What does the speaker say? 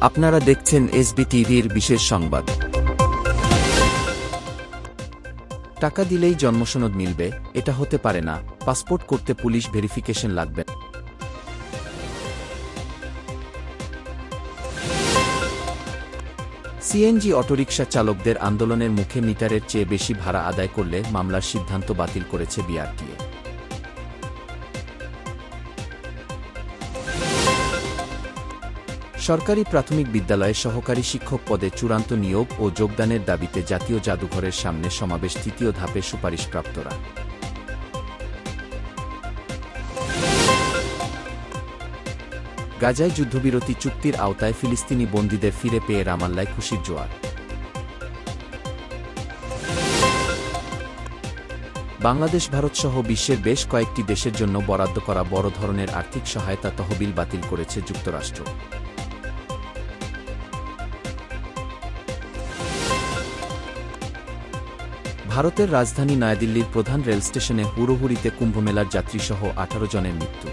আপনারা দেখছেন এসবি টিভির বিশেষ সংবাদ। টাকা দিলেই জন্মসনদ মিলবে, এটা হতে পারে না। পাসপোর্ট করতে পুলিশ ভেরিফিকেশন লাগবে। সিএনজি অটোরিকশা চালকদের আন্দোলনের মুখে মিটারের চেয়ে বেশি ভাড়া আদায় করলে মামলার সিদ্ধান্ত বাতিল করেছে বিআরটিএ। সরকারি প্রাথমিক বিদ্যালয়ে সহকারী শিক্ষক পদে চূড়ান্ত নিয়োগ ও যোগদানের দাবিতে জাতীয় জাদুঘরের সামনে সমাবেশ তৃতীয় ধাপে সুপারিশপ্রাপ্তরা। গাজায় যুদ্ধবিরতি চুক্তির আওতায় ফিলিস্তিনি বন্দীদের ফিরে পেয়ে রামাল্লায় খুশির জোয়ার। বাংলাদেশ ভারতসহ বিশ্বের বেশ কয়েকটি দেশের জন্য বরাদ্দ করা বড় ধরনের আর্থিক সহায়তা তহবিল বাতিল করেছে যুক্তরাষ্ট্র। ভারতের রাজধানী নয়াদিল্লির প্রধান রেল স্টেশনে হুড়োহুড়িতে কুম্ভমেলার যাত্রীসহ 18 জনের মৃত্যু।